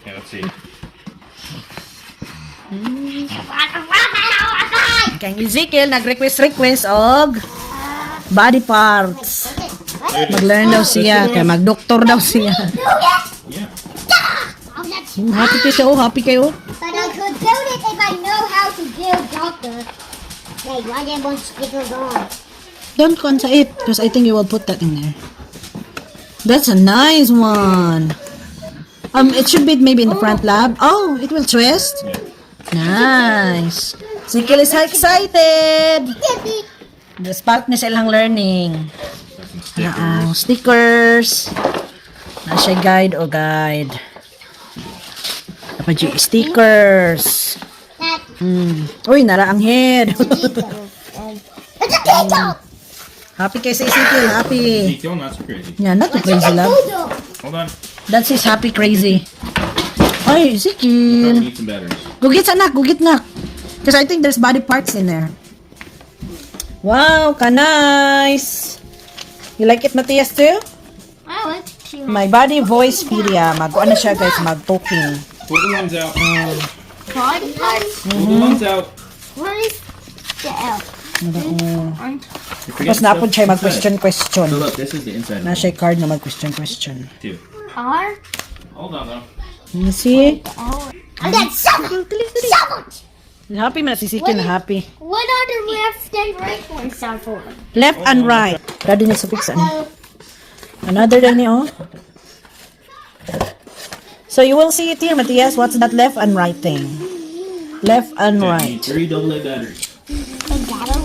Okay, let's see. Kang Ezekiel nag-request og body parts. Mag-learn daw siya, kaya mag-doktor daw siya. Yeah. Happy kayo siya, happy kayo. But I could do it if I know how to do doctor. Like, why did one sticker gone? Don't consa it, because I think you will put that in there. That's a nice one. It should be maybe in the front lab. Oh, it will twist. Yeah. Nice. Ezekiel is excited. The spark na silang learning. Some stickers. Stickers. Na siya guide o guide. Dapat yung stickers. Uy, nara ang head. It's a potato! Happy kay sa Ezekiel, happy. Ezekiel, not so crazy. Yeah, not too crazy love. Hold on. That's his happy crazy. Ay, Ezekiel. Need some batteries. Go get anak, go get nak. Because I think there's body parts in there. Wow, ka nice. You like it, Matthias, too? I like to My body voice media. Mag-ano siya, guys, mag-talking. Pull the lungs out. body parts. Pull the lungs out. Where is the L? You're Tapos forgetting napod stuff siya inside. mag-question. So look, this is the inside. Na of siya card na mag-question. Two. R? Hold on though. You see? L. I got seven! Seven! Happy man si Ezekiel na happy. What are the left and right ones are for? Left and right. Ready na sa fix ano. Another day ni oh. So you will see it here, Matthias. What's that left and right thing? Left and Okay, right. need 3 AA batteries. I gotta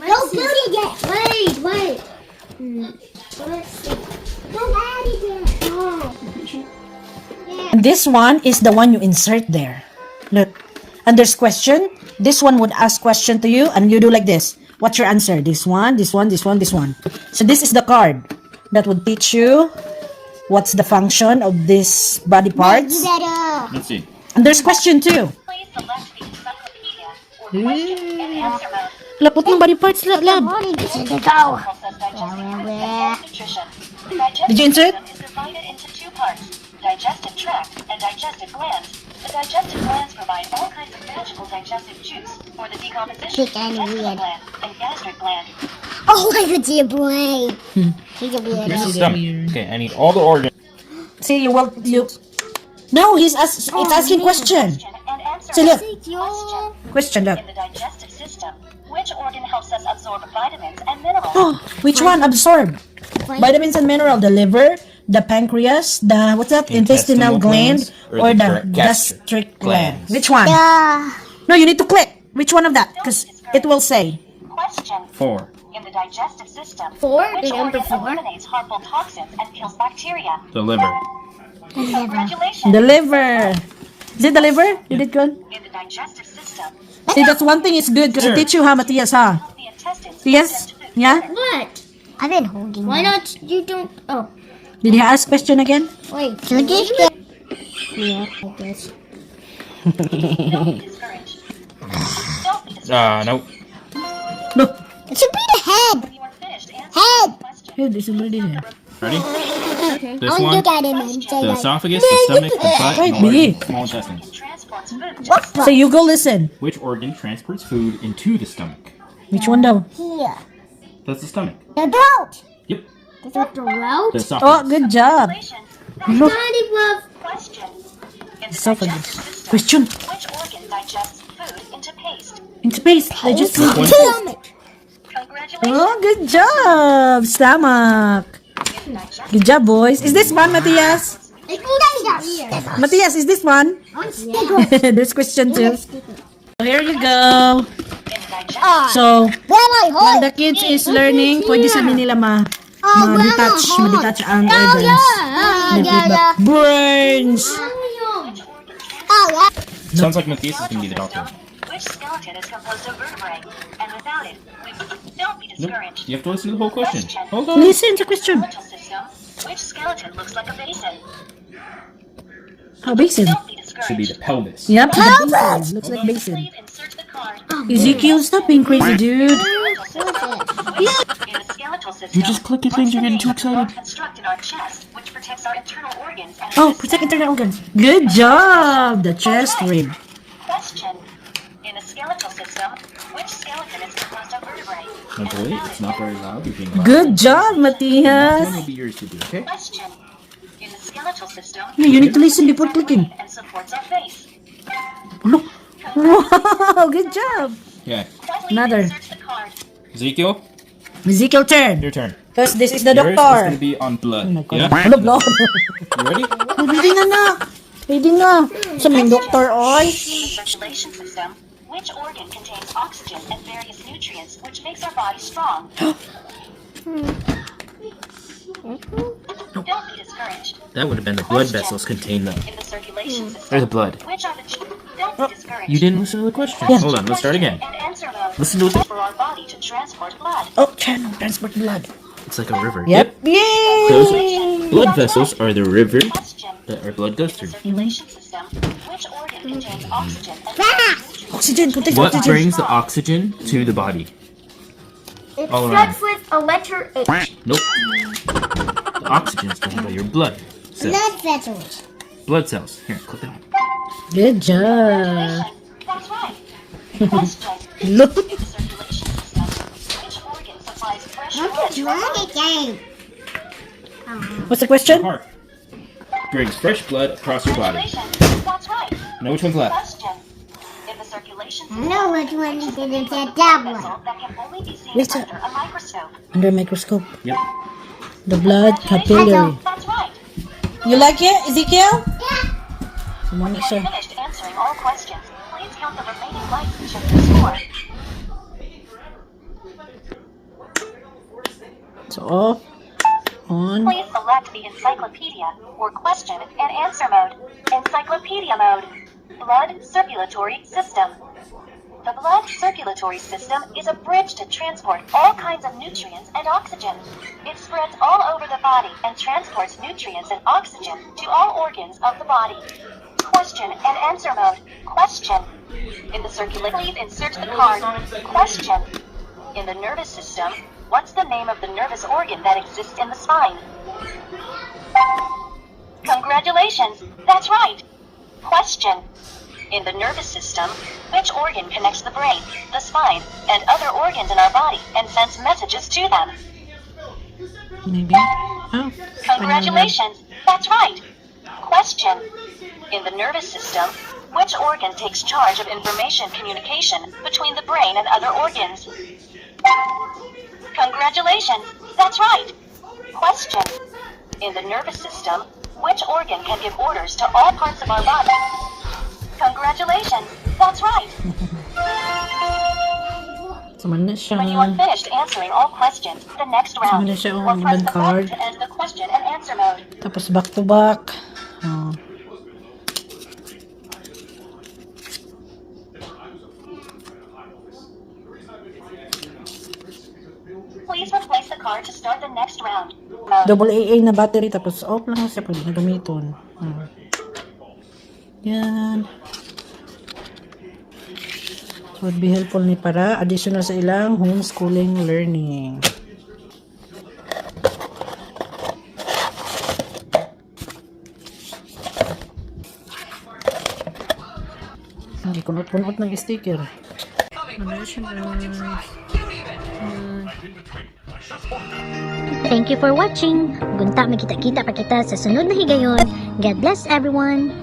Don't put it yet! Wait! Let's see. Don't add it yet! No. And this one is the one you insert there. Look. And there's question. This one would ask question to you and you do like this. What's your answer? This one, this one, this one, this one. So this is the card that would teach you what's the function of this body parts. You better. Let's see. And there's question too. Please select the encyclopedia or question and answer mode. Lapot ng body parts, lab. Morning, to go. Process digestive food and nutrition. The digestive Did you insert? system is divided into 2 parts, digestive tract and digestive glands. The digestive glands provide all kinds of magical digestive juice for the decomposition of Thick and intestinal weird. gland and gastric gland. Oh, I could see a brain. He's a weirdo. Here's the stomach. Okay, I need all the organs. See, you. No, it's asking question. Question and answer See, look. mode. Question, look. In the digestive system, which organ helps us absorb vitamins and minerals? Oh, which one absorb? Vitamins and mineral. The liver, the pancreas, the what's that? Intestinal gland, or or the the gastric gastric gland. glands? Which one? No, you need to click. Which one of that? Because it will say. Question 4. In the digestive system, 4? which The number organ 4? eliminates harmful toxins and kills bacteria? The liver. Congratulations! The liver. Is it the liver? Did it good? In the digestive system, See, that's one thing is good because it teach you how, Matthias, huh? the intestines Yes? digest food Yeah? better. What? I've been holding. Why not? You don't. Oh, Did he ask question again? wait. So this guy. Yeah, I guess. Don't be discouraged. Don't be discouraged. Nope. No. It should be the head. When you are finished answering Head. the question, Hey, this is already there. Ready? Okay. This I'll one? look at him and say The like. esophagus, the stomach, the butt, Right, and the big. small intestines. transports food to What? So you go listen. Which organ transports food into the stomach? Which one daw? Here. That's the stomach. The throat. Yep. Is that the route? The Oh, esophagus. good job. Congratulations. Look. Question. In the Esophagus. digestive system, Question. which organ digests food into paste? In space. I just Which one? Stomach. Congratulations. Oh, good job. Stomach. In digestive Good job, boys. Is this one, Matthias? Sticker. Matthias, is this one? On sticker. There's question too. So here you go. in the digestive So, Where am I when hold? the kids is learning, pwede sabi nila ma-detach ang organs. Like brains. Oh, yeah. Sounds like Matthias is going to be the doctor. which skeleton is composed of vertebrae, and without it, don't be Nope. discouraged. You have to listen to the whole question. Hold on. Listen to question. Skeletal system, which skeleton looks like a basin? Oh, basin. Don't be Should be discouraged. the pelvis. Yep, the basin. Looks like basin. Please insert the card. Ezekiel, stop being crazy, dude. In the skeletal system, You just click your things, you're getting too excited. construct in our chest, which protects our internal organs organs and Oh, protect internal organs. Good job. The chest rib. Question. In the skeletal system, which skeleton is composed of vertebrae? My boy, it's not very loud. You're being loud. Good job, This one will Matias. be yours to do, okay? Question. In the skeletal system, Yeah, you need to listen before clicking. and supports our face. Look. Wow, good job. Yeah. Quickly Another. insert the card. Ezekiel, Ezekiel turn. your turn. Because this is the Yours is doctor. gonna be on blood. Oh my God. Yeah? Ano, blood? You ready? Pwede na na. Pwede na. Sa may doctor, oy. In the circulation system, which organ contains oxygen and various nutrients which makes our body strong? Don't be discouraged. That would have been the blood vessels contain them. In the circulation system, Or the blood. which are the don't be discouraged. You didn't listen to the question. Yeah. Hold on, let's start again. And answer mode. Listen to it. For our body to transport blood. Oh, channel. Transport blood. It's like a river. Yep. Yay. Those blood vessels are the river Question. that our blood goes In the through. circulation system, which organ contains oxygen and nutrients? Oxygen. Contains What oxygen. brings the oxygen to the body? It All starts around. with a letter H. Nope. The oxygen is done by your blood cells. Blood vessels. Blood cells. Here, clip it on. Good job. That's right. Question. Look. In the circulation system, which organ supplies fresh blood What's to our wrong body? again? What's the question? Heart. Brings fresh blood across your body. Congratulations. That's right. Know which one's left? Question. In the circulation I system, know which one which is the didn't name get of the that blood one. vessel that can only be seen Which under a microscope? Under microscope. Yep. The blood capillary. That's right. You like it, Ezekiel? Come on, When you're sir. finished answering all questions, please count the remaining lights and check your score. So off. On. Please select the encyclopedia or question and answer mode. Encyclopedia mode. Blood circulatory system. The blood circulatory system is a bridge to transport all kinds of nutrients and oxygen. It spreads all over the body and transports nutrients and oxygen to all organs of the body. Question and answer mode. Question. In the circulation, please insert the card. Question. In the nervous system, what's the name of the nervous organ that exists in the spine? Congratulations. That's right. Question. In the nervous system, which organ connects the brain, the spine, and other organs in our body and sends messages to them? Maybe. Oh. Congratulations. That's right. Question. In the nervous system, which organ takes charge of information communication between the brain and other organs? Congratulations. That's right. Question. In the nervous system, which organ can give orders to all parts of our body? Congratulations. That's right. Saman na siya. When you are finished answering all questions, the next round, Saman na siya. or Oh, press ibang the card. button to end the question and answer mode. Tapos back to back. Oh. Please replace the card to start the next round. Double AA na battery. Tapos off lang siya. Pwede na gamiton. Oh. Yan. So, would be helpful ni para additional sa ilang homeschooling learning. Hindi kunot-kunot ng sticker. Thank you for watching. Gunta, makita-kita pa kita sa sunod na higayon. God bless everyone.